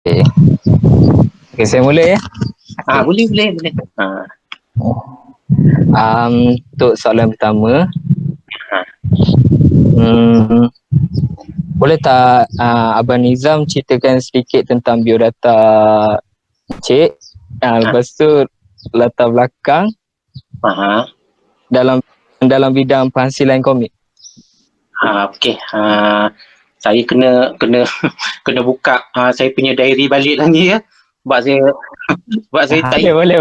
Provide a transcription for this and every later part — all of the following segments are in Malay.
Okay. Okay, saya mula ya. Okay. Boleh. Untuk soalan pertama, Ha. hmm, boleh tak Abang Nizam ceritakan sedikit tentang biodata Encik, Ha. lepas tu latar belakang Ha. dalam dalam bidang penghasilan komik. Okey. Saya kena kena kena buka saya punya diary balik lagi ya. Sebab saya sebab saya tak Boleh.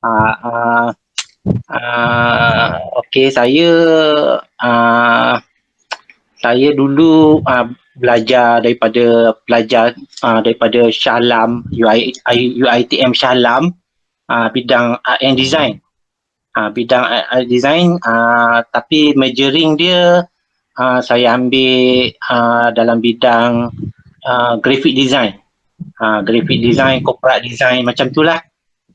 uh, uh, okey, saya dulu belajar daripada Shah Alam, UiTM Shah Alam, bidang art and design. Bidang art and design, tapi majoring dia saya ambil dalam bidang graphic design. Graphic design, corporate design, macam tu lah.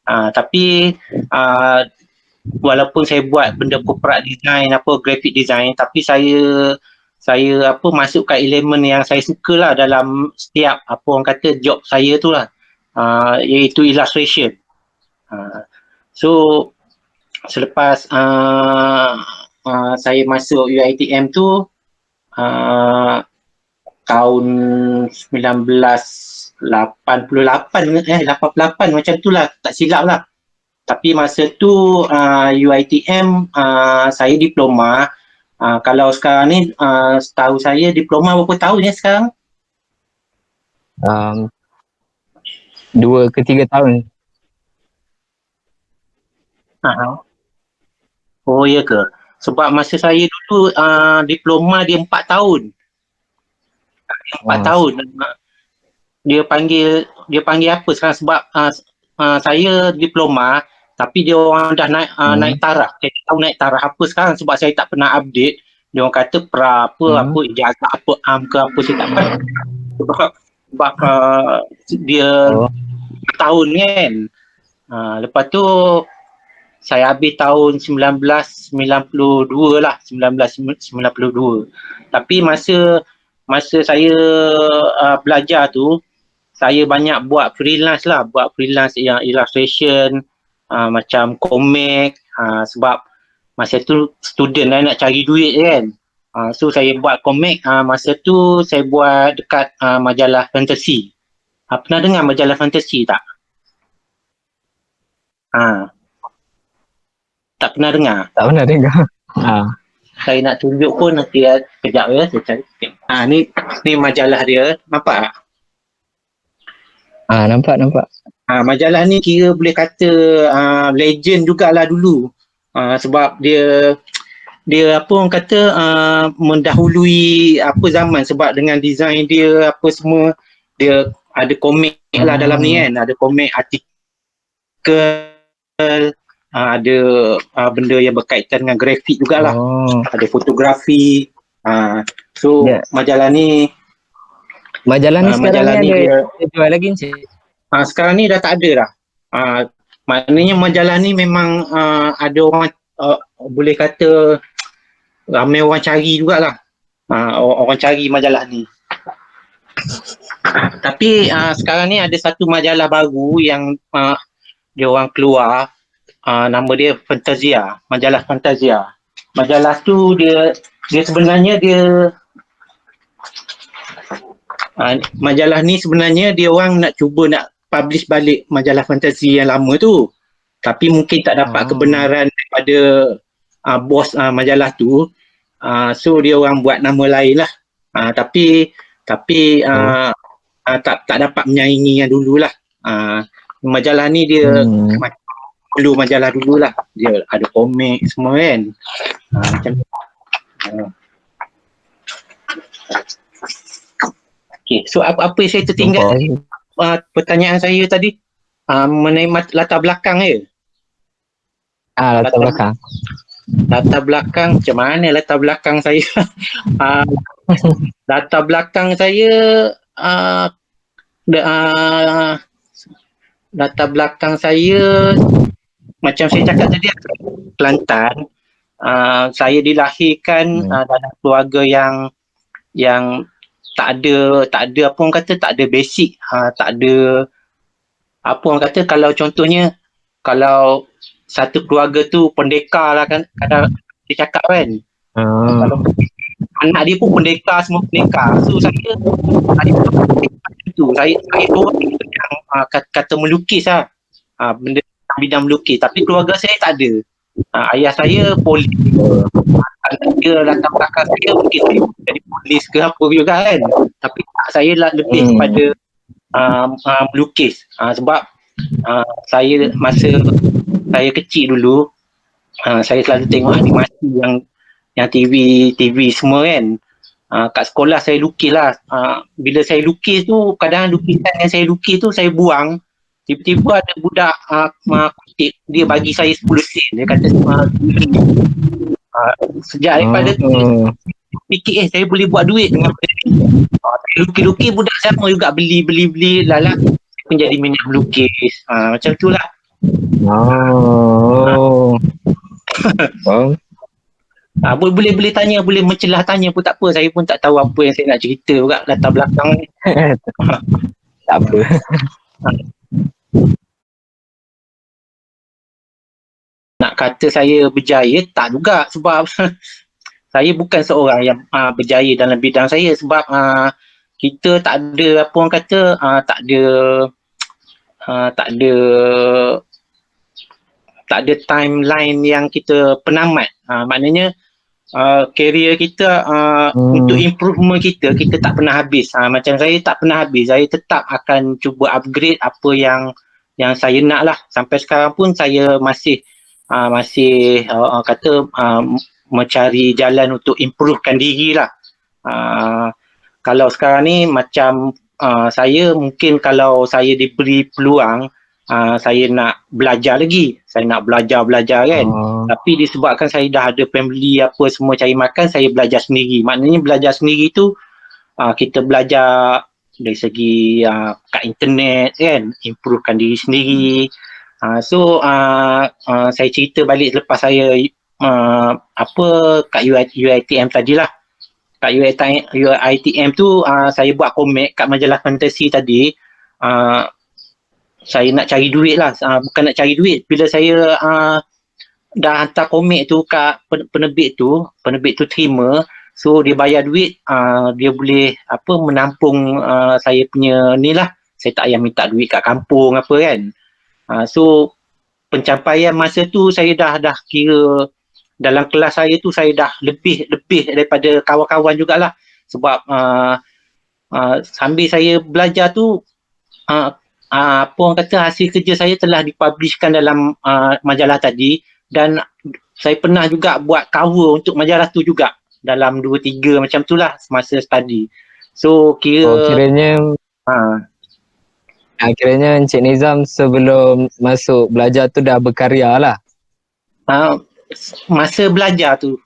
Tapi uh, walaupun saya buat benda corporate design, graphic design, tapi saya masukkan elemen yang saya suka lah dalam setiap orang kata job saya tu lah, iaitu illustration. So selepas saya masuk UiTM tu tahun 88 macam tu lah, tak silap lah. Tapi masa tu UiTM saya diploma. Kalau sekarang ni setahu saya diploma berapa tahun ya sekarang? 2 ke 3 tahun. Oh ya ke? Sebab masa saya dulu diploma dia 4 tahun. 4 Oh, tahun. Dia panggil apa sekarang, sebab saya diploma tapi dia orang dah naik taraf. Saya tak tahu naik taraf apa sekarang sebab saya tak pernah update. Dia orang kata pra apa ijazah apa ke apa, saya tak pernah. Sebab dia oh. tahun kan. Lepas tu saya habis tahun 1992 lah, 1992. Tapi masa saya belajar tu, saya banyak buat freelance yang illustration, macam komik, sebab masa tu student lah, nak cari duit kan. So saya buat komik, masa tu saya buat dekat majalah fantasi. Pernah dengar majalah fantasi tak? Tak pernah dengar. Tak pernah dengar. Saya nak tunjuk pun nanti ya. Kejap ya, saya cari. Ni majalah dia, nampak tak? Nampak. Majalah ni kira boleh kata legend jugalah dulu. Sebab dia apa orang kata mendahului zaman, sebab dengan design dia apa semua, dia ada komik lah dalam ni kan, ada komik, artikel, ada benda yang berkaitan dengan grafik jugalah, ada fotografi. So Ya. majalah ni Sekarang majalah ni ni ada dia jual lagi Encik? sekarang ni dah tak ada dah. Maknanya majalah ni memang ada orang, boleh kata ramai orang cari jugalah. Orang cari majalah ni. Tapi sekarang ni ada satu majalah baru yang dia orang keluar, nama dia Fantasia, majalah Fantasia. Majalah tu dia sebenarnya majalah ni sebenarnya dia orang nak cuba nak publish balik majalah fantasi yang lama tu. Tapi mungkin tak dapat kebenaran daripada bos majalah tu. So dia orang buat nama lain lah. Tapi tak dapat menyaingi yang dululah. Majalah ni dia dulu majalah dululah. Dia ada komik semua kan. Macam Okay. So apa yang saya tertinggal pertanyaan saya tadi mengenai latar belakang je. Latar belakang. Latar belakang macam mana latar belakang saya? Latar belakang saya latar belakang saya macam saya cakap tadi, Kelantan. Saya dilahirkan dalam keluarga yang tak ada apa orang kata, tak ada basic, tak ada apa orang kata, kalau contohnya kalau satu keluarga tu pendekar lah kan, kadang dia cakap kan, Ah. kalau anak dia pun pendekar, semua pendekar. So saya tu saya orang yang kata melukis lah, benda bidang melukis, tapi keluarga saya tak ada. Ayah saya polis, anak dia latar belakang saya mungkin saya jadi polis ke apa juga kan, tapi saya lah lebih kepada melukis, sebab masa saya kecil dulu, saya selalu tengok animasi yang TV semua kan. Kat sekolah saya lukis lah. Bila saya lukis tu, kadang lukisan yang saya lukis tu saya buang. Tiba-tiba ada budak kutip, dia bagi saya 10 sen. Dia kata, sejak daripada tu, Oh. fikir saya boleh buat duit dengan benda ni. Saya lukis-lukis, budak sama juga beli lala. Saya pun jadi minat melukis. Macam tu lah. Oh. Oh. Boleh tanya, boleh mencelah tanya pun tak apa. Saya pun tak tahu apa yang saya nak cerita juga latar belakang ni. Tak apa. Nak kata saya berjaya, tak juga, sebab saya bukan seorang yang berjaya dalam bidang saya, sebab kita tak ada apa orang kata, tak ada timeline yang kita penamat. Maknanya career kita, untuk improvement kita tak pernah habis. Macam saya tak pernah habis, saya tetap akan cuba upgrade apa yang saya nak lah. Sampai sekarang pun saya masih kata mencari jalan untuk improvekan diri lah. Kalau sekarang ni macam saya mungkin kalau saya diberi peluang, saya nak belajar lagi, saya nak belajar kan. Tapi disebabkan saya dah ada family apa semua cari makan, saya belajar sendiri. Maknanya belajar sendiri tu kita belajar dari segi kat internet kan, improvekan diri sendiri. Saya cerita balik selepas saya apa kat UiTM tadilah. Kat UiTM tu saya buat komik kat majalah fantasi tadi. Saya nak cari duit lah, bukan nak cari duit. Bila saya dah hantar komik tu kat penerbit tu terima, so dia bayar duit, dia boleh apa menampung saya punya ni lah. Saya tak payah minta duit kat kampung apa kan. So pencapaian masa tu saya dah kira dalam kelas saya tu saya dah lebih daripada kawan-kawan jugalah, sebab sambil saya belajar tu apa orang kata, hasil kerja saya telah dipublishkan dalam majalah tadi, dan saya pernah juga buat cover untuk majalah tu juga dalam 2-3 macam tu lah semasa study. So kiranya kiranya Encik Nizam sebelum masuk belajar tu dah berkarya lah. Masa belajar tu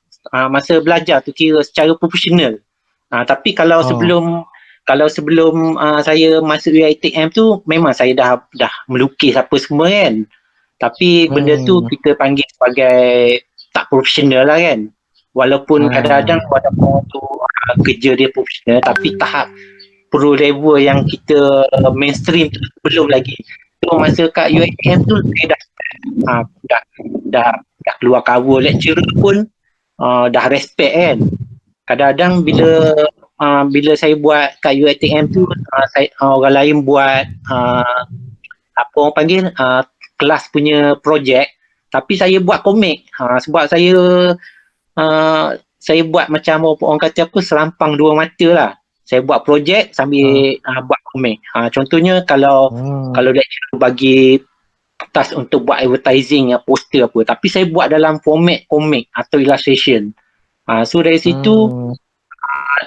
kira secara profesional. Tapi kalau sebelum saya masuk UiTM tu, memang saya dah melukis apa semua kan. Tapi benda tu kita panggil sebagai tak profesional lah kan. Walaupun kadang-kadang walaupun tu kerja dia profesional, tapi tahap pro level yang kita mainstream tu belum lagi. So masa kat UiTM tu saya dah keluar cover lecturer pun dah respect kan. Kadang-kadang bila saya buat kat UiTM tu, orang lain buat apa orang panggil kelas punya projek, tapi saya buat komik, sebab saya buat macam orang kata apa, selampang dua mata lah. Saya buat projek sambil buat komik. Contohnya kalau lecturer bagi task untuk buat advertising, poster apa, tapi saya buat dalam format komik atau illustration. So dari situ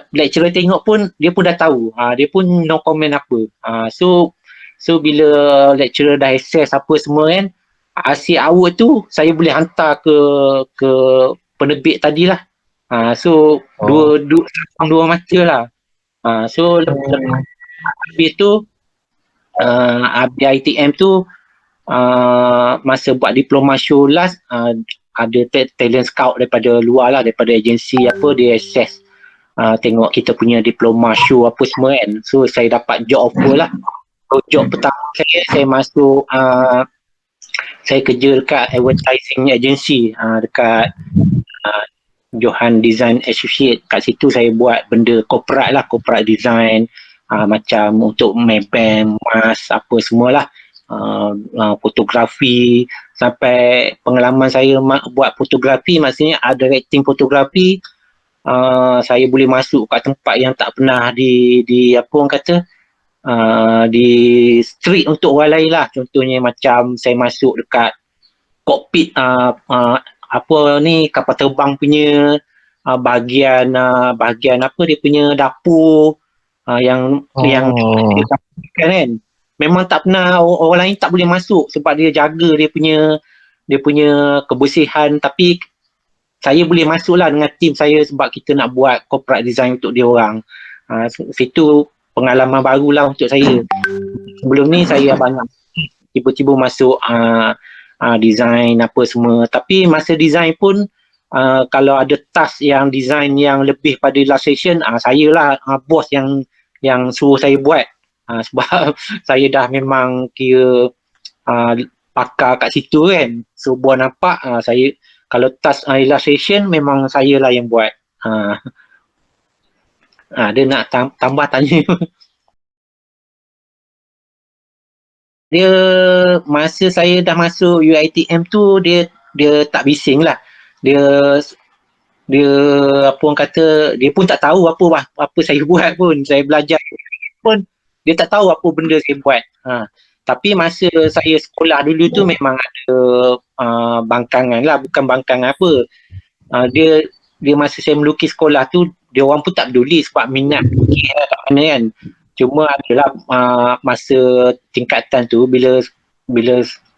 lecturer tengok pun dia pun dah tahu, dia pun no comment apa. So bila lecturer dah access apa semua kan, hasil award tu saya boleh hantar ke penerbit tadilah. So dua mata lah. So habis tu habis ITM tu, masa buat diploma show last, ada talent scout daripada luar lah, daripada agensi apa, dia access tengok kita punya diploma show apa semua kan. So saya dapat job offer lah. So, job pertama saya masuk saya kerja dekat advertising agency dekat Johan Design Associate. Kat situ saya buat benda corporate lah, corporate design, macam untuk Maybank, Mas, apa semualah, fotografi. Sampai pengalaman saya buat fotografi, maksudnya directing fotografi, saya boleh masuk kat tempat yang tak pernah di apa orang kata, di street untuk orang lain lah. Contohnya macam saya masuk dekat kokpit apa ni, kapal terbang punya bahagian apa dia punya dapur, yang kan, memang tak pernah orang lain tak boleh masuk sebab dia jaga dia punya kebersihan, tapi saya boleh masuk lah dengan tim saya sebab kita nak buat corporate design untuk dia orang. Situ pengalaman baru lah untuk saya. Sebelum ni saya banyak tiba-tiba masuk design apa semua, tapi masa design pun kalau ada task yang design yang lebih pada illustration, saya lah bos yang suruh saya buat, sebab saya dah memang kira pakar kat situ kan. So buat nampak saya kalau task illustration memang saya lah yang buat. Dia nak tambah tanya. Dia masa saya dah masuk UiTM tu, dia tak bising lah. Dia apa orang kata, dia pun tak tahu apa saya buat pun. Saya belajar pun dia tak tahu apa benda saya buat. Tapi masa saya sekolah dulu tu memang ada bangkangan lah, bukan bangkangan apa. Dia masa saya melukis sekolah tu, dia orang pun tak peduli sebab minat lukis lah kat mana kan. Cuma adalah masa tingkatan tu, bila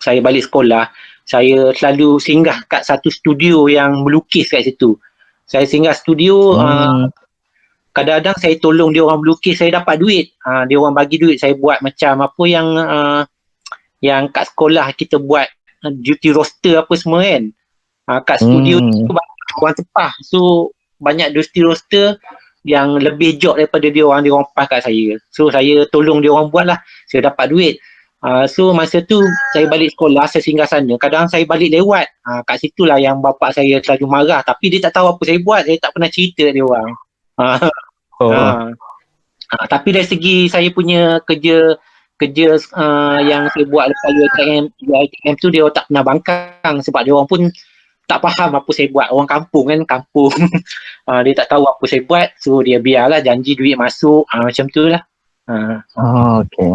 saya balik sekolah, saya selalu singgah kat satu studio yang melukis kat situ. Saya singgah studio, kadang-kadang saya tolong dia orang melukis, saya dapat duit. Dia orang bagi duit, saya buat macam apa yang kat sekolah kita buat duty roster apa semua kan. Kat studio tu banyak orang tepah. So banyak duty roster yang lebih job daripada dia orang pas kat saya. So saya tolong dia orang buat lah, saya dapat duit. So masa tu saya balik sekolah, saya singgah sana, kadang saya balik lewat, kat situlah yang bapak saya selalu marah, tapi dia tak tahu apa saya buat, saya tak pernah cerita dia orang. Tapi dari segi saya punya kerja yang saya buat lepas UiTM tu, dia orang tak pernah bangkang sebab dia orang pun tak faham apa saya buat. Orang kampung kan, dia tak tahu apa saya buat, so dia biarlah, janji duit masuk, macam tu lah. Okay.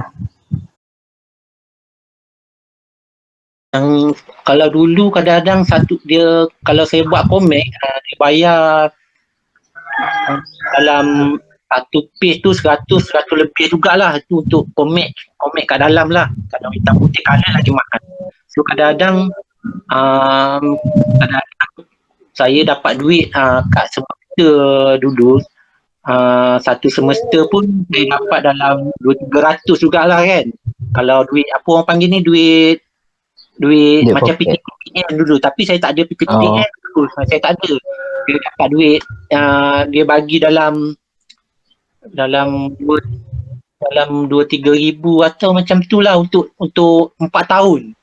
Yang kalau dulu kadang-kadang kalau saya buat komik, dia bayar dalam satu page tu 100 lebih jugalah. Itu untuk komik kat dalam lah. Kalau hitam putih colour lagi mahal. So kadang-kadang saya dapat duit kat semester dulu, satu semester pun saya dapat dalam 200-300 jugalah kan. Kalau duit apa orang panggil ni, duit macam PKPM dulu, tapi saya tak ada PKPM dulu. Saya tak ada. Dia dapat duit, dia bagi dalam 2-3 ribu atau macam tu lah untuk 4 tahun.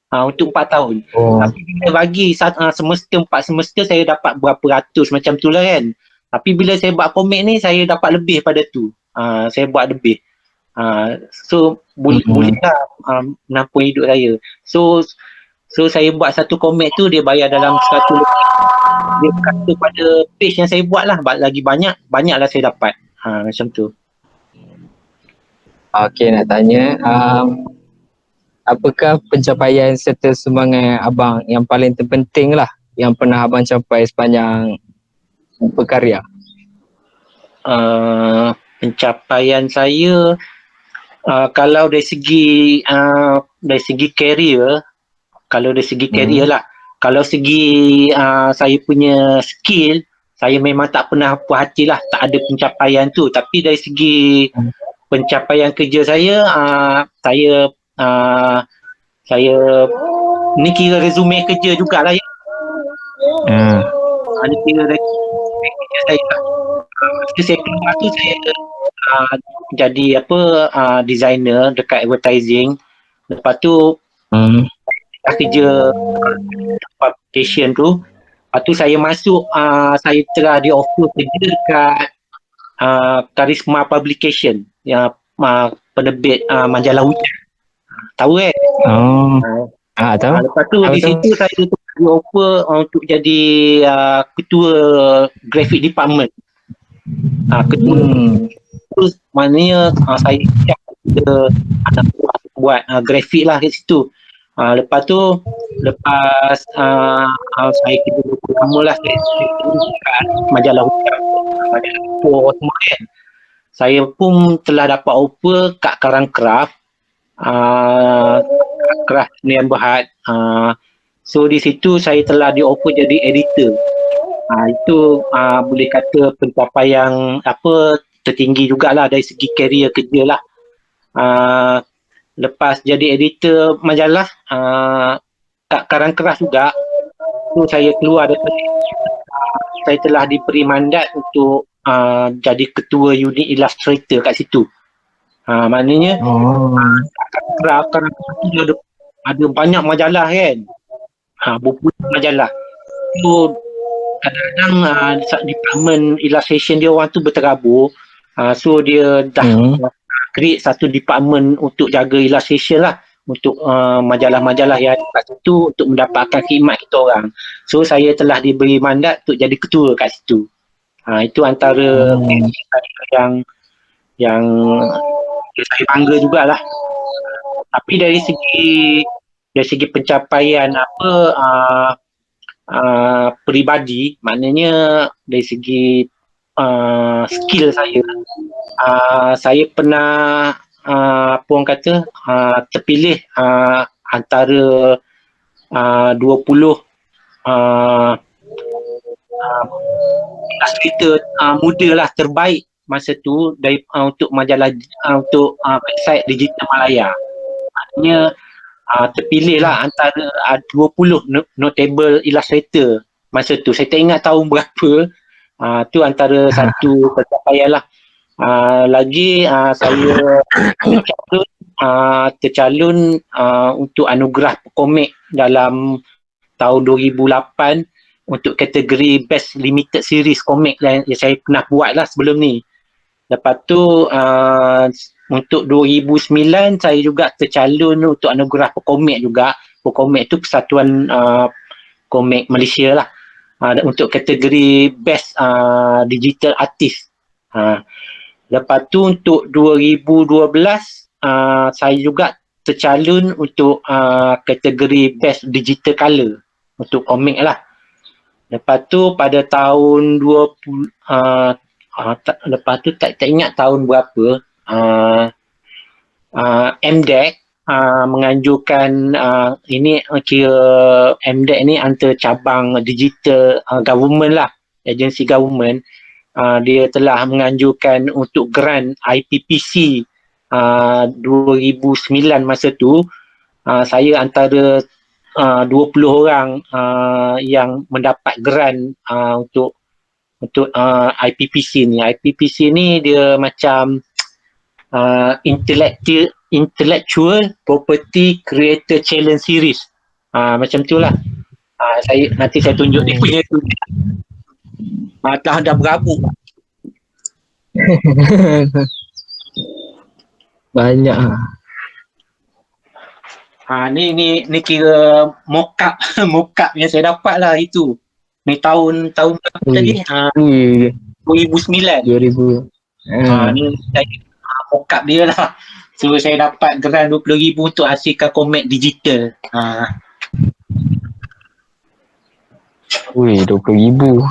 Untuk 4 tahun. Tapi bila bagi semester 4 semester, saya dapat berapa ratus macam tu lah kan. Tapi bila saya buat komik ni, saya dapat lebih pada tu. Saya buat lebih. So boleh lah menampung hidup saya. So saya buat satu komik tu, dia bayar dalam 100 lebih. Dia kata pada page yang saya buat lah, lagi banyaklah saya dapat. Macam tu. Okay, nak tanya, apakah pencapaian serta sumbangan abang yang paling terpenting lah yang pernah abang capai sepanjang berkarya? Pencapaian saya, kalau dari segi career, lah, kalau segi saya punya skill, saya memang tak pernah puas hati lah, tak ada pencapaian tu. Tapi dari segi pencapaian kerja saya, saya ni kira resume kerja jugalah ya. Ni kira resume kerja saya. Masa saya keluar tu saya uh, jadi designer dekat advertising. Lepas tu kerja publication tu. Lepas tu saya masuk, saya telah di offer kerja dekat Karisma Publication yang penerbit majalah hujan. Tahu kan? Oh. Tahu. Lepas tu Tahu, di tahu. situ saya di offer untuk jadi ketua graphic department. Ketua tu maknanya saya siap buat grafik lah kat situ. Lepas tu saya kerja berapa lama lah saya dekat majalah hujan, majalah Pur semua kan. Saya pun telah dapat offer kat Karang Craft, Craft Sdn Bhd. So di situ saya telah di offer jadi editor. Itu boleh kata pencapaian tertinggi jugalah dari segi karier kerja lah. Lepas jadi editor majalah kat Karang Keras juga, tu saya keluar daripada saya telah diberi mandat untuk jadi ketua unit illustrator kat situ. Maknanya Karang Keras tu ada banyak majalah kan, berpuluh majalah. Tu kadang-kadang department illustration dia orang tu berterabur, so dia dah create satu department untuk jaga illustration lah, untuk majalah-majalah yang ada kat situ untuk mendapatkan khidmat kita orang. So saya telah diberi mandat untuk jadi ketua kat situ. Itu antara yang saya bangga jugalah. Tapi dari segi pencapaian peribadi, maknanya dari segi skill saya pernah terpilih antara 20 illustrator muda lah terbaik masa tu dari untuk majalah untuk website Digital Malaya. Maknanya terpilih lah antara 20 notable illustrator masa tu. Saya tak ingat tahun berapa. Tu antara satu pencapaian lah. Lagi saya tercalon untuk anugerah komik dalam tahun 2008 untuk kategori Best Limited Series komik yang saya pernah buat lah sebelum ni. Lepas tu untuk 2009 saya juga tercalon untuk anugerah Pekomik juga. Pekomik tu Persatuan Komik Malaysia lah, untuk kategori Best Digital Artist. Lepas tu untuk 2012 saya juga tercalon untuk kategori Best Digital Color untuk komik lah. Lepas tu pada tahun 20 lepas tu tak ingat tahun berapa, MDEC menganjurkan ini kira MDEC ni antara cabang digital government lah, agensi government. Dia telah menganjurkan untuk grant IPPC 2009 masa tu. Saya antara 20 orang yang mendapat grant untuk IPPC ni. IPPC ni dia macam Intellectual Property Creator Challenge Series. Macam tu lah. Nanti saya tunjuk dia punya tu. Dah berabuk. Banyak. Ni kira mock-up yang saya dapat lah itu. Ni tahun berapa tadi? 2009. 2000. Ni saya mock-up dia lah. So saya dapat grant 20,000 untuk hasilkan komik digital. 20,000.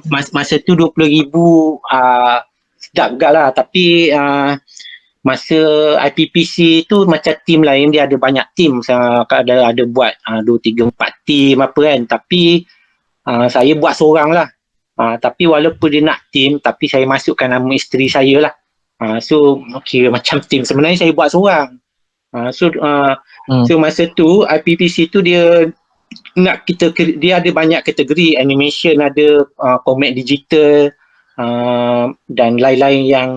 Masa tu 20,000 sedap juga lah. Tapi masa IPPC tu macam team lain, dia ada banyak team. Ada buat 2, 3, 4 team apa kan. Tapi saya buat seorang lah. Tapi walaupun dia nak team, tapi saya masukkan nama isteri saya lah. So kira macam team. Sebenarnya saya buat seorang. So masa tu IPPC tu dia dia ada banyak kategori, animation ada, comic digital, dan lain-lain yang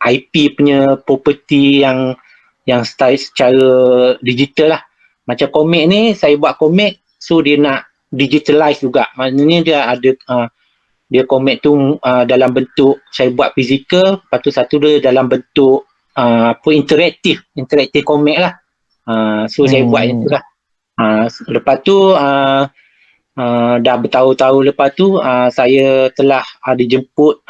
IP punya property yang style secara digital lah. Macam komik ni, saya buat komik, so dia nak digitalize juga. Maknanya dia komik tu dalam bentuk saya buat fizikal, lepas tu satu dia dalam bentuk interaktif komik lah. So saya buat yang tu lah. Lepas tu dah bertahun-tahun lepas tu saya telah dijemput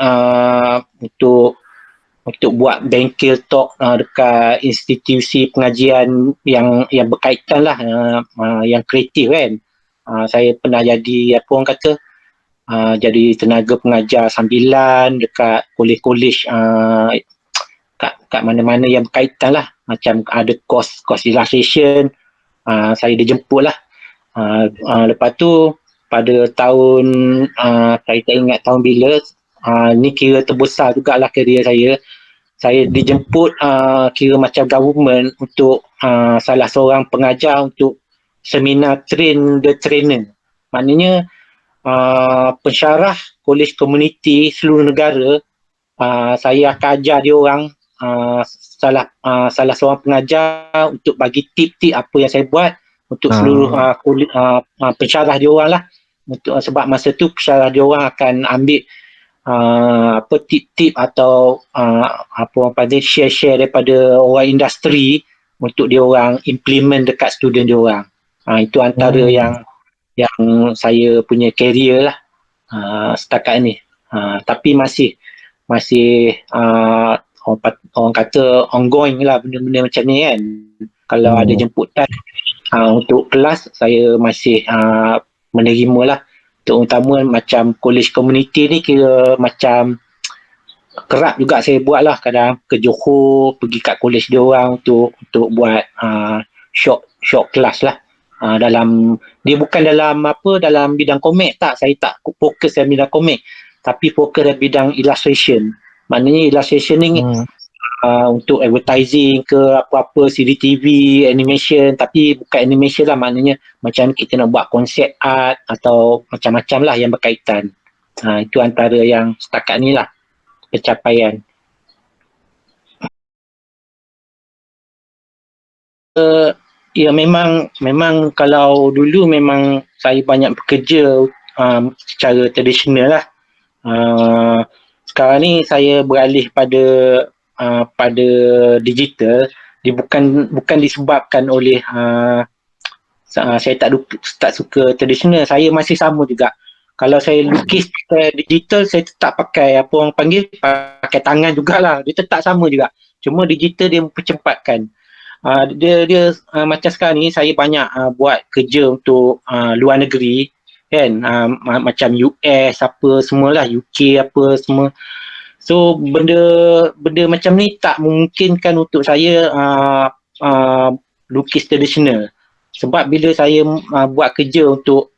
untuk buat bengkel talk dekat institusi pengajian yang berkaitan lah, yang kreatif kan. Saya pernah jadi apa orang kata, jadi tenaga pengajar sambilan dekat kolej-kolej kat mana-mana yang berkaitan lah, macam ada course illustration, saya dijemput lah. Lepas tu pada tahun saya tak ingat tahun bila, ni kira terbesar jugalah kerjaya saya dijemput kira macam government untuk salah seorang pengajar untuk seminar train the trainer. Maknanya pensyarah kolej komuniti seluruh negara, saya akan ajar dia orang, salah seorang pengajar untuk bagi tip-tip apa yang saya buat untuk seluruh pensyarah dia orang lah. Sebab masa tu pensyarah dia orang akan ambil tip-tip atau apa orang panggil share-share daripada orang industri untuk dia orang implement dekat student dia orang. Itu antara yang saya punya career lah setakat ni. Tapi masih orang kata ongoing lah benda-benda macam ni kan. Kalau ada jemputan untuk kelas, saya masih menerima lah. Terutama macam kolej komuniti ni kira macam kerap juga saya buat lah, kadang ke Johor pergi kat kolej dia orang untuk buat short kelas lah. Dia bukan dalam bidang komik, saya tak fokus dalam bidang komik, tapi fokus dalam bidang illustration. Maknanya illustration ni untuk advertising ke apa-apa, CCTV, animation, tapi bukan animation lah, maknanya macam kita nak buat konsep art atau macam-macam lah yang berkaitan. Itu antara yang setakat ni lah pencapaian. Ya memang kalau dulu memang saya banyak bekerja secara tradisional lah. Sekarang ni saya beralih pada digital. Dia bukan disebabkan oleh saya tak suka tradisional. Saya masih sama juga. Kalau saya lukis digital, saya tetap pakai apa orang panggil, pakai tangan jugalah. Dia tetap sama juga. Cuma digital dia mempercepatkan. Dia macam sekarang ni saya banyak buat kerja untuk luar negeri kan, macam US apa semualah, UK apa semua. So benda macam ni tak memungkinkan untuk saya lukis tradisional. Sebab bila saya buat kerja untuk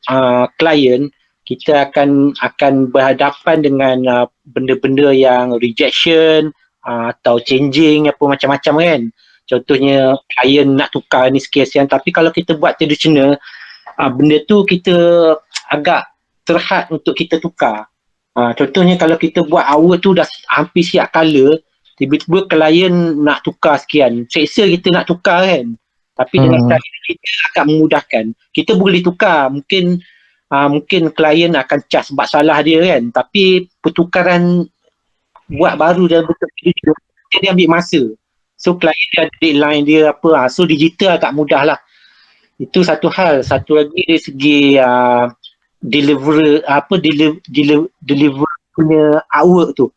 klien, kita akan berhadapan dengan benda-benda yang rejection atau changing apa macam-macam kan. Contohnya klien nak tukar ni sekian-sekian, tapi kalau kita buat tradisional, benda tu kita agak terhad untuk kita tukar. Contohnya kalau kita buat artwork tu dah hampir siap colour, tiba-tiba klien nak tukar sekian, seksa kita nak tukar kan. Tapi dengan cara kita akan memudahkan. Kita boleh tukar, mungkin klien akan cas sebab salah dia kan, tapi pertukaran buat baru dalam bentuk digital, dia ambil masa. So klien dia ada deadline dia apa, so digital agak mudah lah. Itu satu hal. Satu lagi dari segi deliver punya artwork tu.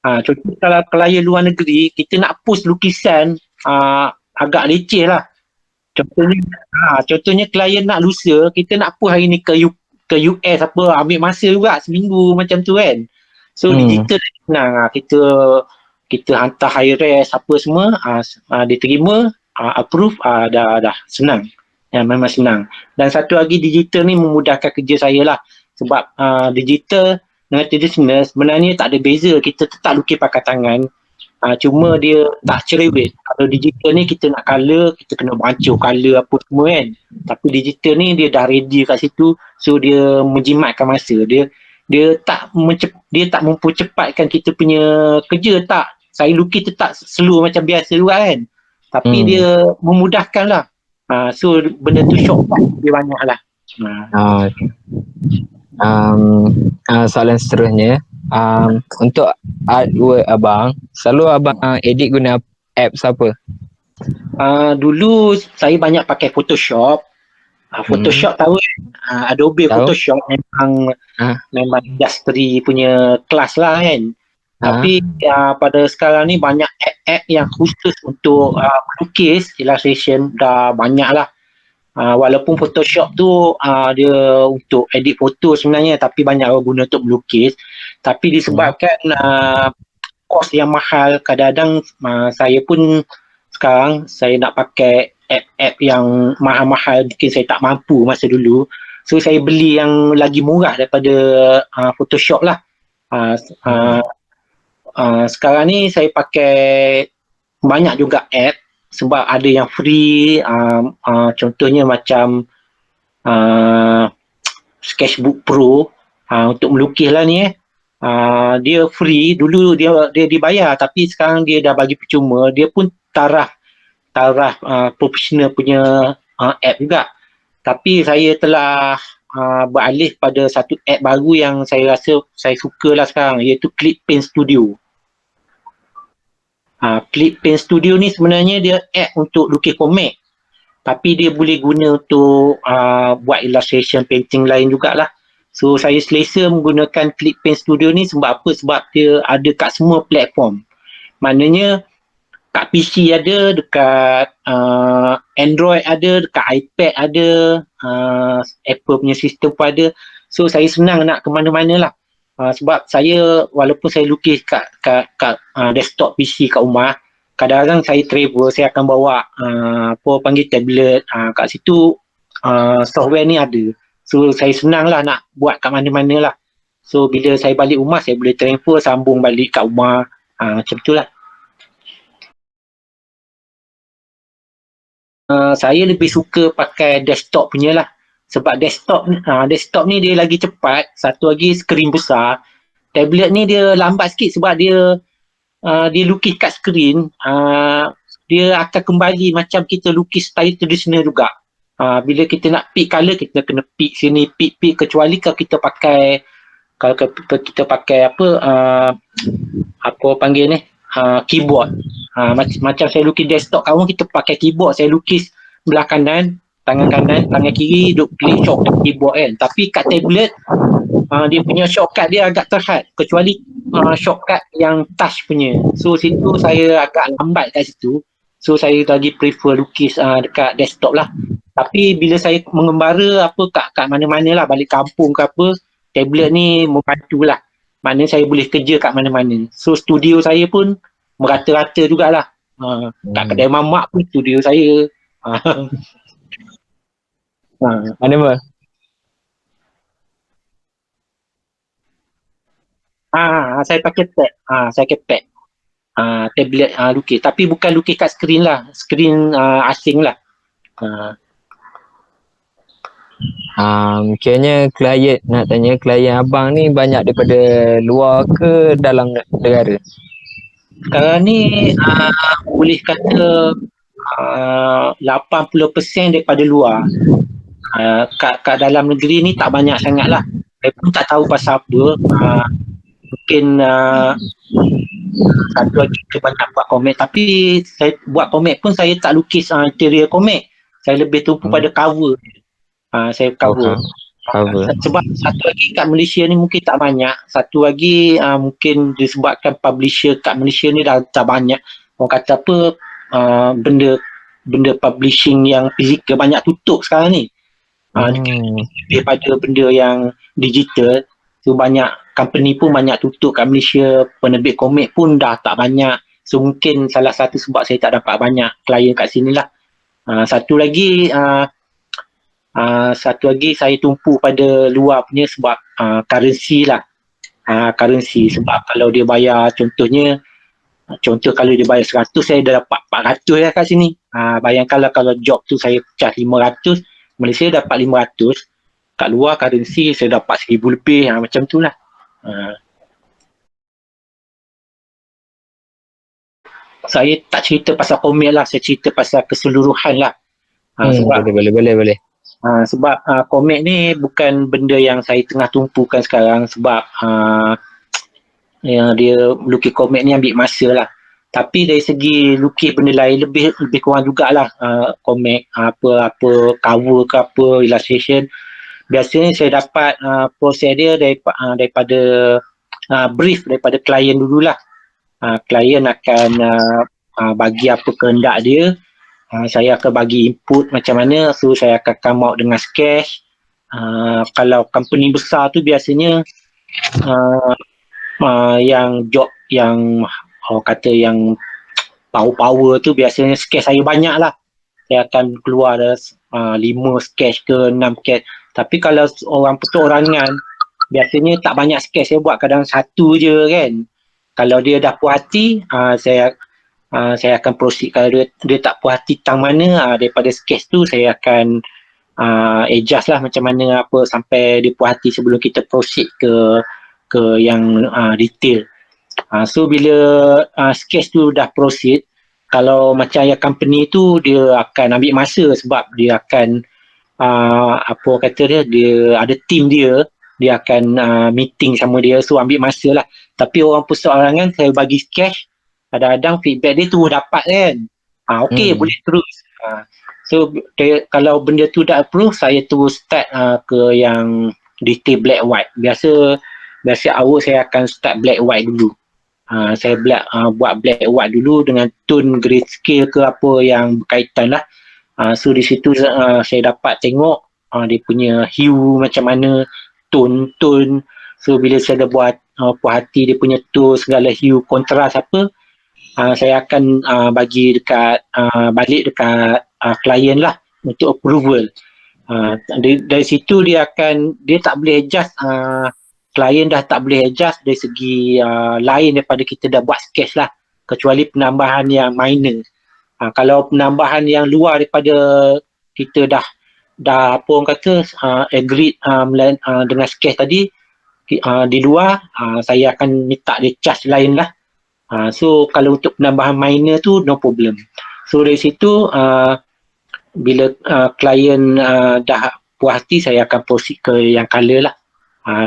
Contoh kalau klien luar negeri, kita nak post lukisan agak leceh lah. Contohnya klien nak lusa, kita nak post hari ni ke US apa, ambil masa juga seminggu macam tu kan. So digital senang, kita hantar high res apa semua, diterima, approve, dah senang. Ya, memang senang. Dan satu lagi, digital ni memudahkan kerja saya lah. Sebab digital dengan tradisional sebenarnya tak ada beza. Kita tetap lukis pakai tangan. Cuma dia tak cerewet. Kalau digital ni kita nak color, kita kena bancuh color apa semua kan. Tapi digital ni dia dah ready kat situ, so dia menjimatkan masa. Dia tak mempercepatkan kita punya kerja, tak. Saya lukis tetap slow macam biasa juga kan. Tapi dia memudahkan lah. So benda tu shortcut dia banyak lah. Okay. Soalan seterusnya, untuk artwork abang, selalu abang edit guna apps apa? Dulu saya banyak pakai Photoshop. Photoshop tahu kan? Adobe Tahu? Photoshop memang industri punya kelas lah kan. Tapi pada sekarang ni banyak app yang khusus untuk melukis, illustration dah banyak lah. Walaupun Photoshop tu dia untuk edit foto sebenarnya, tapi banyak orang guna untuk melukis. Tapi disebabkan kos yang mahal, kadang-kadang saya pun sekarang saya nak pakai app-app yang mahal-mahal, mungkin saya tak mampu masa dulu. So saya beli yang lagi murah daripada Photoshop lah. Sekarang ni saya pakai banyak juga app, sebab ada yang free, contohnya macam Sketchbook Pro untuk melukis lah ni dia free. Dulu dia dibayar, tapi sekarang dia dah bagi percuma. Dia pun taraf profesional punya app juga. Tapi saya telah beralih pada satu app baru yang saya rasa saya suka lah sekarang, iaitu ClipPaint Studio. ClipPaint Studio ni sebenarnya dia app untuk lukis komik, tapi dia boleh guna untuk buat illustration, painting lain jugalah. So saya selesa menggunakan ClipPaint Studio ni sebab apa? Sebab dia ada kat semua platform. Maknanya kat PC ada, dekat Android ada, dekat iPad ada, Apple punya sistem pun ada. So saya senang nak ke mana-mana lah. Sebab saya, walaupun saya lukis kat desktop PC kat rumah, kadang-kadang saya travel, saya akan bawa apa panggil tablet, kat situ software ni ada. So saya senang lah nak buat kat mana-mana lah. So bila saya balik rumah, saya boleh transfer, sambung balik kat rumah, macam tu lah. Saya lebih suka pakai desktop punya lah. Sebab desktop ni dia lagi cepat, satu lagi skrin besar. Tablet ni dia lambat sikit sebab dia lukis kat skrin, dia akan kembali macam kita lukis style tradisional juga. Bila kita nak pick colour, kita kena pick sini, pick, kecuali kalau kita pakai apa panggil ni, keyboard. Macam saya lukis desktop kamu, kita pakai keyboard, saya lukis belah kanan, tangan kiri duk klik shortcut keyboard kan. Tapi kat tablet dia punya shortcut dia agak terhad, kecuali shortcut yang touch punya. So situ saya agak lambat kat situ. So saya lagi prefer lukis dekat desktop lah. Tapi bila saya mengembara apa kat mana-mana lah, balik kampung ke apa, tablet ni membantu lah. Maknanya saya boleh kerja kat mana-mana. So studio saya pun merata-rata jugalah. Kat kedai mamak pun studio saya. Mana apa? Saya pakai pad. Saya pakai pad. Tablet lukis. Tapi bukan lukis kat skrin lah. Skrin asing lah. Kiranya nak tanya, klien abang ni banyak daripada luar ke dalam negara? Sekarang ni boleh kata 80% daripada luar. Kat dalam negeri ni tak banyak sangat lah. Saya pun tak tahu pasal apa. Mungkin satu lagi saya banyak buat komik, tapi saya buat komik pun saya tak lukis interior komik. Saya lebih tumpu pada cover. Saya cover. Sebab satu lagi kat Malaysia ni mungkin tak banyak. Satu lagi mungkin disebabkan publisher kat Malaysia ni dah banyak. Orang kata apa, benda publishing yang fizikal banyak tutup sekarang ni. Daripada benda yang digital. So banyak company pun banyak tutup kat Malaysia. Penerbit komik pun dah tak banyak. So mungkin salah satu sebab saya tak dapat banyak klien kat sini lah. Satu lagi saya tumpu pada luar punya sebab currency lah. Currency sebab kalau dia bayar, contohnya Contoh kalau dia bayar 100, saya dah dapat 400 lah kat sini. Bayangkanlah kalau job tu saya charge 500, Malaysia dapat 500, kat luar currency saya dapat 1000 lebih, macam tu lah. Saya tak cerita pasal komik lah, saya cerita pasal keseluruhan lah. Sebab Boleh. komik ni bukan benda yang saya tengah tumpukan sekarang, sebab yang dia lukis komik ni ambil masa lah. Tapi dari segi lukis benda lain lebih kurang jugalah, komik apa cover ke apa illustration, biasanya saya dapat proses dia daripada brief daripada klien dululah. Klien akan bagi apa kehendak dia, saya akan bagi input macam mana, so saya akan come out dengan sketch. Kalau company besar tu biasanya yang job yang orang kata yang power tu, biasanya sketch saya banyak lah. Saya akan keluar 5 sketch ke 6 sketch. Tapi kalau orang perorangan, biasanya tak banyak sketch saya buat, kadang satu je kan. Kalau dia dah puas hati, saya akan proceed. Kalau dia tak puas hati tentang mana, daripada sketch tu saya akan adjust lah macam mana apa sampai dia puas hati sebelum kita proceed ke yang detail. So bila sketch tu dah proceed, kalau macam yang company tu, dia akan ambil masa sebab dia akan apa kata dia ada team dia akan meeting sama dia, so ambil masa lah. Tapi orang perseorangan saya bagi sketch, kadang-kadang feedback dia tu dapat kan, okey boleh terus. So kalau benda tu dah approve, saya terus start ke yang detail black white. Biasa awal saya akan start black white dulu. Saya buat black white dulu dengan tone grayscale ke apa yang berkaitan lah. So di situ saya dapat tengok dia punya hue macam mana, tone. So bila saya dah buat puas hati dia punya tone, segala hue, kontras apa, saya akan bagi balik dekat klien lah untuk approval. Dari situ dia tak boleh adjust, klien dah tak boleh adjust dari segi lain daripada kita dah buat sketch lah, kecuali penambahan yang minor. Kalau penambahan yang luar daripada kita dah apa orang kata agreed dengan sketch tadi, di luar, saya akan minta dia charge lain lah. So kalau untuk penambahan minor tu no problem. So dari situ bila klien dah puas hati, saya akan proceed ke yang color lah.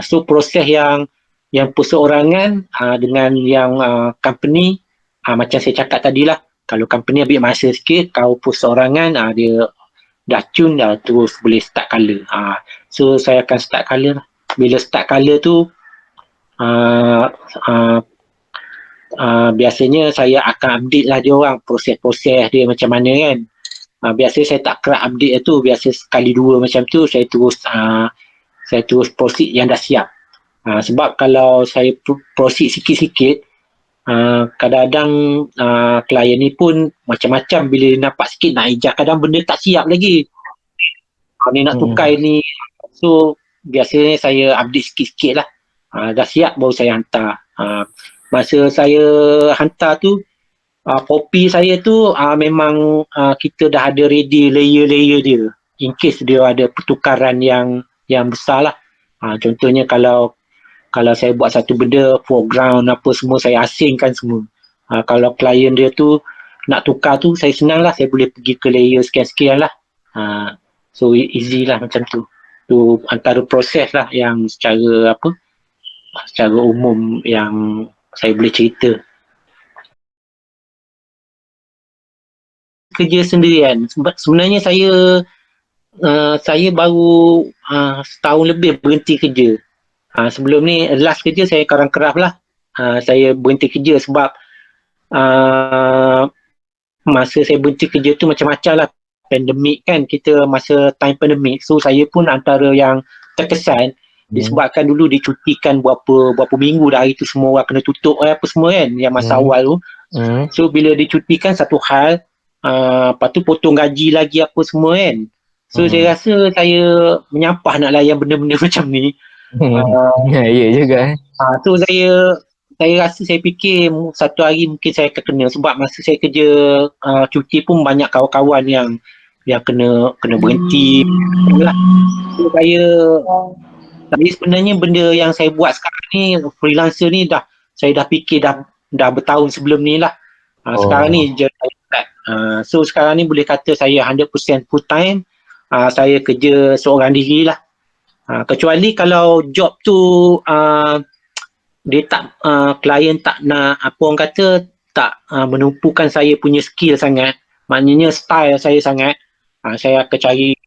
So proses yang perseorangan dengan yang company, macam saya cakap tadi lah, kalau company ambil masa sikit, kalau perseorangan dia dah tune dah, terus boleh start color. So saya akan start color lah. Bila start color tu biasanya saya akan update lah dia orang, proses-proses dia macam mana kan. Biasanya saya tak kerap update tu, biasa sekali dua macam tu saya terus proceed yang dah siap. Sebab kalau saya proceed sikit-sikit, kadang-kadang klien ni pun macam-macam, bila nampak sikit nak ejak, kadang benda tak siap lagi, ni nak tukar ni. So biasanya saya update sikit-sikit lah. Dah siap baru saya hantar. Masa saya hantar tu, kopi saya tu memang kita dah ada ready layer-layer dia, in case dia ada pertukaran yang besar lah. Contohnya kalau saya buat satu benda, foreground apa semua saya asingkan semua. Kalau klien dia tu nak tukar tu, saya senang lah, saya boleh pergi ke layer sekian-sekian lah. So easy lah macam tu. Tu antara proses lah yang secara umum yang saya boleh cerita. Kerja sendirian. Sebenarnya saya baru setahun lebih berhenti kerja. Sebelum ni last kerja saya Karang Craft lah. Saya berhenti kerja sebab masa saya berhenti kerja tu macam-macam lah. Pandemik kan, kita masa time pandemik. So saya pun antara yang terkesan disebabkan dulu dicutikan berapa minggu dah, hari tu semua orang kena tutup apa semua kan, yang masa awal tu. So bila dicutikan satu hal, lepas tu potong gaji lagi apa semua kan. So saya rasa saya menyampah nak layan benda-benda macam ni. Ya juga. So saya saya rasa, saya fikir satu hari mungkin saya akan kena, sebab masa saya kerja cuti pun banyak kawan-kawan yang kena berhenti lah. So, tapi sebenarnya benda yang saya buat sekarang ni, freelancer ni saya dah fikir dah bertahun sebelum ni lah. Sekarang ni je saya start. So sekarang ni boleh kata saya 100% full time. Saya kerja seorang diri lah. Kecuali kalau job tu dia tak, klien tak nak, apa orang kata, tak menumpukan saya punya skill sangat, maknanya style saya sangat, saya akan cari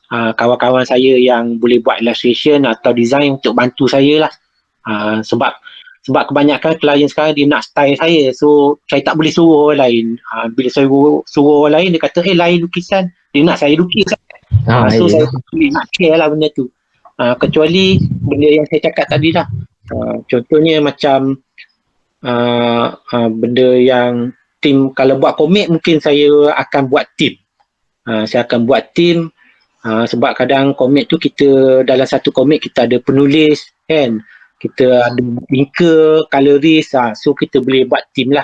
kawan-kawan saya yang boleh buat illustration atau design untuk bantu saya lah. Sebab kebanyakan klien sekarang dia nak style saya, so saya tak boleh suruh orang lain. Bila saya suruh orang lain, dia kata lain lukisan, dia nak saya lukis. So saya nak share lah benda tu. Kecuali benda yang saya cakap tadi lah, contohnya macam benda yang tim, kalau buat komik mungkin saya akan buat tim. Saya akan buat tim. Sebab kadang komik tu kita, dalam satu komik kita ada penulis kan, kita ada inker, colorist, so kita boleh buat team lah.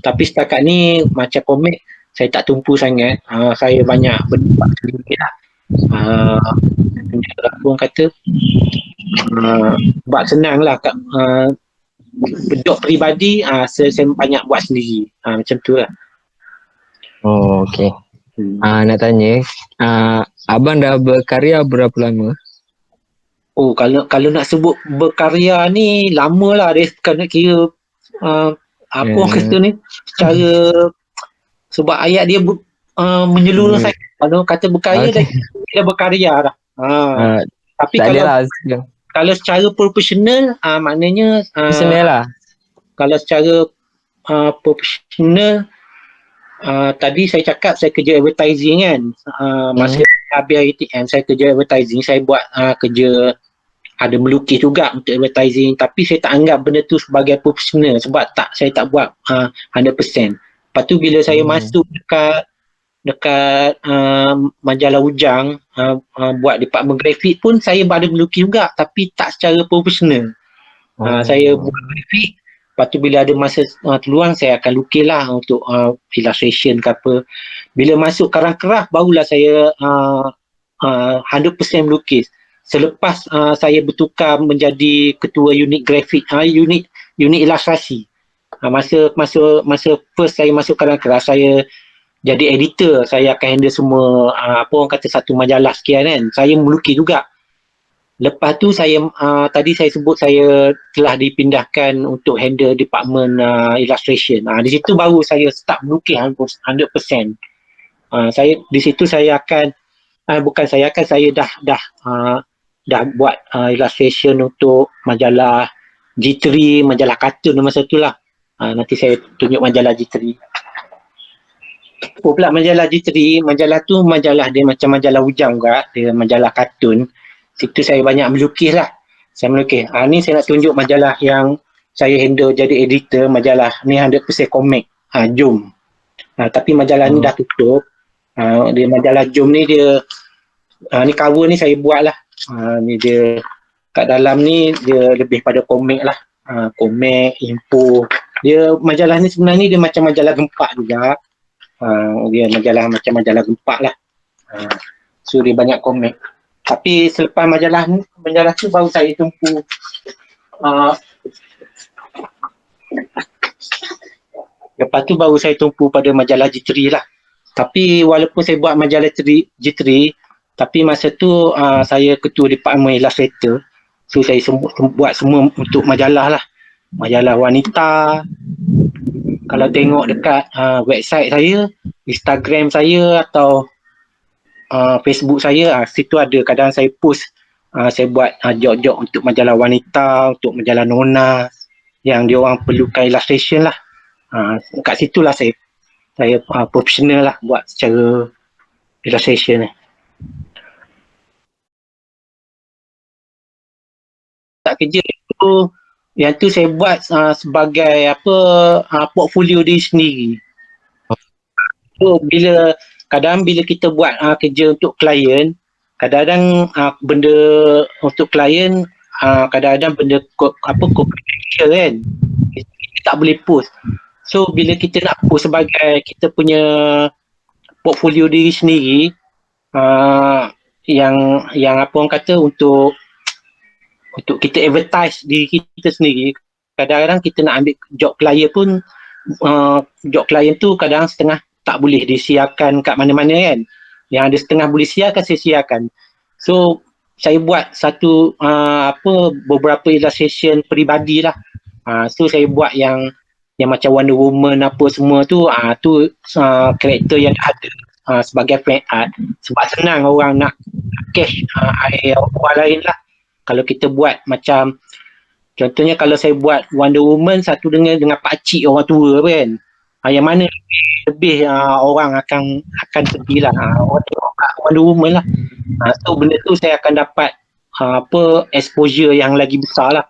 Tapi setakat ni macam komik saya tak tumpu sangat, saya banyak berbuat sendiri lah. Orang kata buat senang lah, job peribadi saya banyak buat sendiri, macam tu lah. Okay. Nak tanya, abang dah berkarya berapa lama? Kalau nak sebut berkarya ni lama lah, dia kena kira apa orang kata ni, secara sebab ayat dia menyeluruh saya. Kalau kata berkarya dah berkarya dah. Tapi kalau secara profesional, maknanya lah. Kalau secara profesional, tadi saya cakap saya kerja advertising kan. Masa habis ITM saya kerja advertising, saya buat kerja, ada melukis juga untuk advertising, tapi saya tak anggap benda tu sebagai profesional sebab saya tak buat 100%. Lepas tu bila saya masuk dekat majalah Ujang, buat department grafik pun saya ada melukis juga, tapi tak secara profesional. Saya buat grafik, lepas tu bila ada masa terluang saya akan lukis lah untuk illustration ke apa. Bila masuk Karang Kerah barulah saya 100% melukis. Selepas saya bertukar menjadi ketua unit grafik, unit ilustrasi. Masa first saya masuk Karang Kerah, saya jadi editor, saya akan handle semua apa orang kata satu majalah sekian kan. Saya melukis juga. Lepas tu saya tadi saya sebut saya telah dipindahkan untuk handle department illustration. Di situ baru saya start melukis 100%. Saya di situ saya akan saya dah buat illustration untuk majalah G3, majalah kartun masa tu lah. Nanti saya tunjuk majalah G3. Pula majalah G3, majalah tu majalah dia macam majalah Ujang juga, dia majalah kartun. Situ saya banyak melukis lah. Saya melukis. Ni saya nak tunjuk majalah yang saya handle jadi editor, majalah ni 100% komik. Jom. Tapi majalah ni dah tutup. Dia majalah Jom ni dia ni cover ni saya buat lah. Ni dia kat dalam ni dia lebih pada komik lah. Komik, info. Dia majalah ni sebenarnya dia macam majalah gempak juga. Dia majalah macam majalah gempak lah. So dia banyak komik. Tapi selepas majalah tu baru saya tumpu lepas tu baru saya tumpu pada majalah G3 lah. Tapi walaupun saya buat majalah G3, tapi masa tu saya ketua department illustrator. So saya buat semua untuk majalah lah. Majalah wanita. Kalau tengok dekat website saya, Instagram saya atau Facebook saya, situ ada kadang saya post, saya buat job-job untuk majalah wanita, untuk majalah Nona yang dia orang perlukan illustration lah. Kat situlah saya profesional lah buat secara illustration ni. Tak kerja itu, yang tu saya buat sebagai portfolio diri sendiri. So kadang bila kita buat kerja untuk klien, kadang-kadang benda untuk klien, kadang-kadang benda media kan, kita tak boleh post. So bila kita nak post sebagai kita punya portfolio diri sendiri, yang apa orang kata, untuk kita advertise diri kita sendiri, kadang-kadang kita nak ambil job klien pun, job klien tu kadang setengah tak boleh disiarkan kat mana-mana kan. Yang ada setengah boleh siarkan, saya siarkan. So saya buat satu beberapa illustration peribadi lah. So saya buat yang macam Wonder Woman apa semua tu, tu karakter yang ada sebagai fan art, sebab senang orang nak cash air orang lain lah. Kalau kita buat macam, contohnya kalau saya buat Wonder Woman satu dengan pakcik orang tua kan, yang mana lebih orang akan pergi lah, orang tengok Wonder Woman lah. So benda tu saya akan dapat exposure yang lagi besar lah.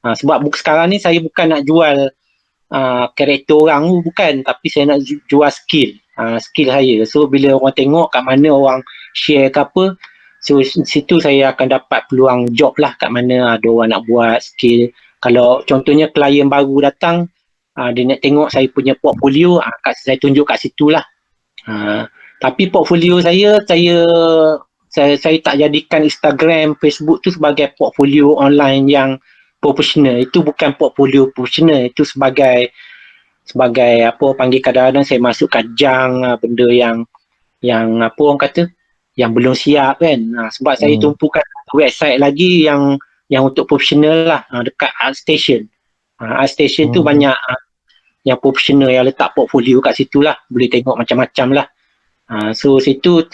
Sebab sekarang ni saya bukan nak jual karakter orang tu, bukan, tapi saya nak jual skill saya. So bila orang tengok kat mana orang share ke apa, so situ saya akan dapat peluang job lah, kat mana ada orang nak buat skill. Kalau contohnya klien baru datang, dia nak tengok saya punya portfolio, saya tunjuk kat situ lah. Tapi portfolio saya tak jadikan Instagram, Facebook tu sebagai portfolio online yang profesional. Itu bukan portfolio profesional, itu sebagai apa panggil, kadang-kadang saya masukkan jang, benda yang apa orang kata, yang belum siap kan. Sebab saya tumpukan website lagi yang untuk profesional lah, dekat ArtStation. ArtStation tu banyak yang profesional yang letak portfolio kat situ lah, boleh tengok macam-macam lah. So situ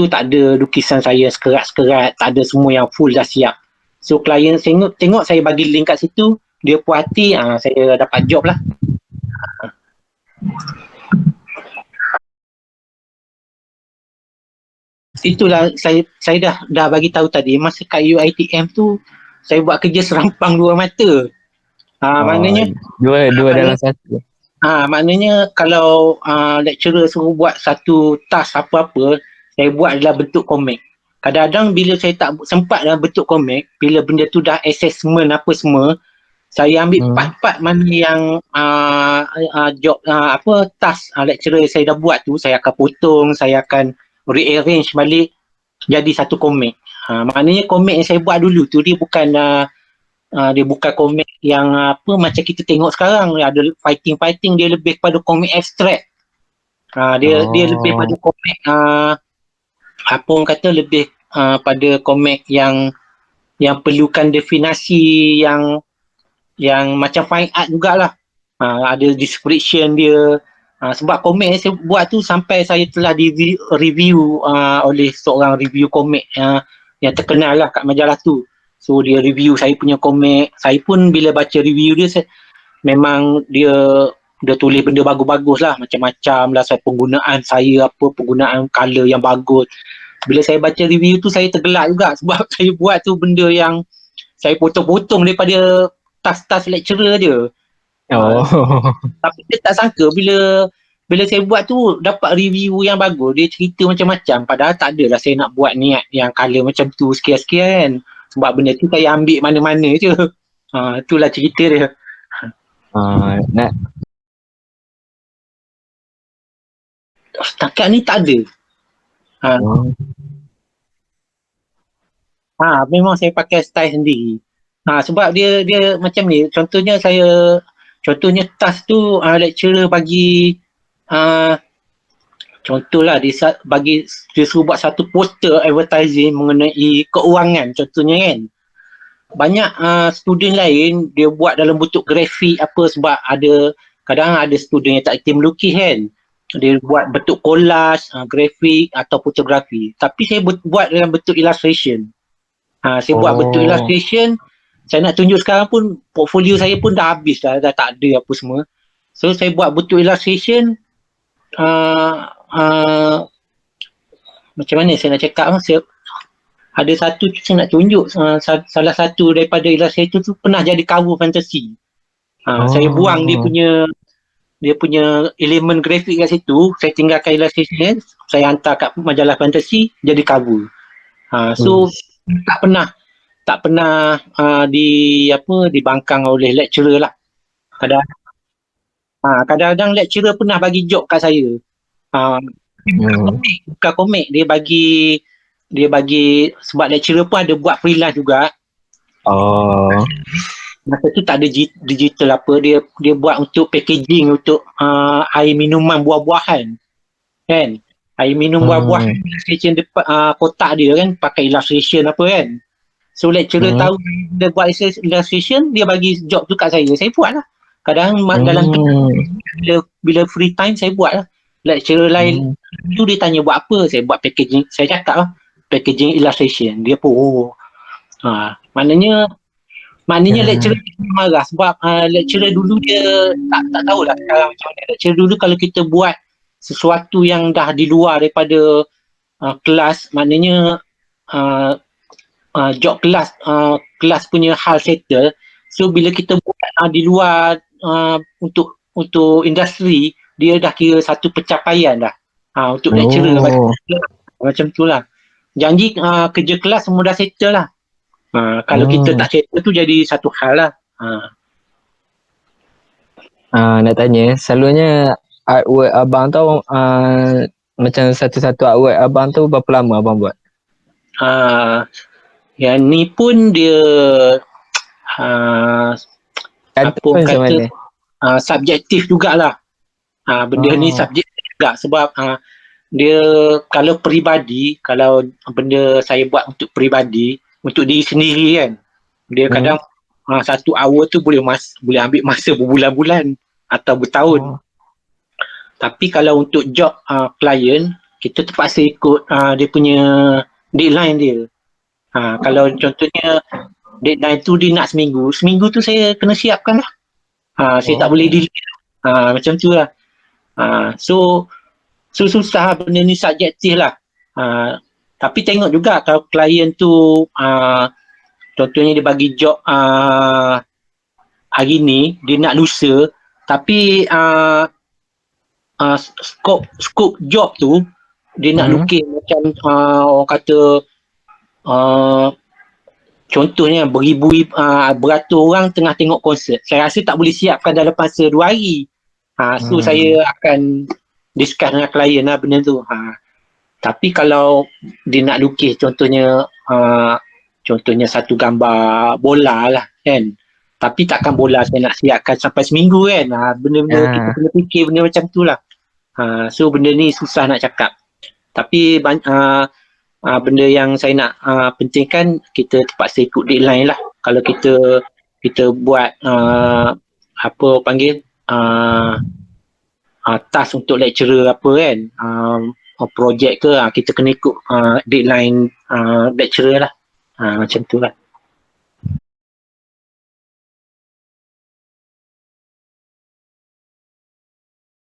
tak ada lukisan saya sekerat-sekerat, tak ada semua yang full dah siap. So klien tengok saya bagi link kat situ, dia puas hati, saya dapat job lah. Itulah saya dah bagi tahu tadi, masa kat UiTM tu saya buat kerja serampang dua mata. Maknanya dua dalam satu. Maknanya kalau lecturer suruh buat satu task apa-apa, saya buat dalam bentuk komik. Kadang-kadang bila saya tak sempat dalam bentuk komik, bila benda tu dah assessment apa semua, saya ambil part-part mana yang job task lecturer saya dah buat tu, saya akan potong, saya akan rearrange balik jadi satu komik. Maknanya komik yang saya buat dulu tu dia bukan komik yang macam kita tengok sekarang, ada fighting, dia lebih kepada komik abstrak. Dia lebih pada komik apa orang kata, lebih pada komik yang perlukan definasi yang macam fine art jugalah. Ada description dia. Sebab komik yang saya buat tu sampai saya telah di review oleh seorang review komik yang terkenal lah kat majalah tu. So dia review saya punya komik. Saya pun bila baca review dia, memang dia tulis benda bagus-bagus lah, macam-macam lah, penggunaan colour yang bagus. Bila saya baca review tu saya tergelak juga, sebab saya buat tu benda yang saya potong-potong daripada task-task lecturer dia. Tapi saya tak sangka bila saya buat tu dapat review yang bagus, dia cerita macam-macam, padahal tak adalah saya nak buat niat yang colour macam tu sekian-sekian kan. Sebab benda tu saya ambil mana-mana je. Itulah cerita dia. Setakat ni tak ada. Memang saya pakai style sendiri. Sebab dia macam ni. Contohnya task tu lecturer bagi contohlah dia suruh buat satu poster advertising mengenai keuangan contohnya kan. Banyak student lain dia buat dalam bentuk grafik apa, sebab kadang ada student yang tak kerti melukis kan. Dia buat bentuk collage, grafik atau fotografi. Tapi saya buat dalam bentuk illustration. Saya buat bentuk illustration. Saya nak tunjuk sekarang pun portfolio saya pun dah habis dah tak ada apa semua. So saya buat bentuk illustration. Macam mana saya nak cakap, ada satu saya nak tunjuk, salah satu daripada illustration tu pernah jadi cover fantasi. Saya buang dia punya elemen grafik kat situ, saya tinggalkan illustration, saya hantar kat majalah fantasi jadi cover. So tak pernah tak pernah dibangkang oleh lecturer lah. Kadang kadang-kadang lecturer pernah bagi job kat saya. Bukan komik, dia bagi sebab lecturer pun ada buat freelance juga. Oh. Masa tu tak ada digital apa, dia buat untuk packaging untuk air minuman buah-buahan kan. Air minum buah-buahan illustration depan kotak dia kan pakai illustration apa kan. So lecturer tahu dia buat illustration, dia bagi job tu kat saya buat lah. Kadang dalam bila free time saya buat lah. Lecturer lain tu dia tanya buat apa, saya buat packaging, saya cakap lah packaging illustration. Dia pun maknanya lecturer marah sebab lecturer dulu dia tak tahulah sekarang macam mana. Lecturer dulu kalau kita buat sesuatu yang dah di luar daripada kelas, maknanya job kelas punya hal settle. So bila kita buat di luar untuk industri, dia dah kira satu pencapaian dah untuk lecturer. Macam tu lah. Janji kerja kelas semua dah settle lah. Kalau kita tak settle tu jadi satu hal lah. Nak tanya, selalunya artwork abang tu macam satu-satu artwork abang tu berapa lama abang buat? Yang ni pun dia apa kata subjektif jugalah. Benda ni subjektif juga sebab dia kalau peribadi, kalau benda saya buat untuk peribadi, untuk diri sendiri kan, dia kadang satu hour tu boleh ambil masa berbulan-bulan atau bertahun. Tapi kalau untuk job klien, kita terpaksa ikut dia punya deadline dia. Kalau contohnya deadline tu dia nak seminggu tu saya kena siapkan lah. Saya tak boleh delay. Macam tu lah. So susah benda ni, subjektif lah. Tapi tengok juga kalau klien tu contohnya dia bagi job hari ni, dia nak lusa, tapi skop job tu dia nak lukis macam orang kata contohnya beratus orang tengah tengok konsert. Saya rasa tak boleh siapkan dalam masa 2 hari. So saya akan discuss dengan klien lah benda tu. Tapi kalau dia nak lukis contohnya satu gambar bola lah kan. Tapi takkan bola saya nak siapkan sampai seminggu kan. Benda-benda kita kena fikir benda macam tu lah. So benda ni susah nak cakap. Tapi benda yang saya nak pentingkan, kita terpaksa ikut deadline lah. Kalau kita buat apa panggil task untuk lecturer apa kan, projek ke, kita kena ikut deadline lecturer lah. Macam tu lah.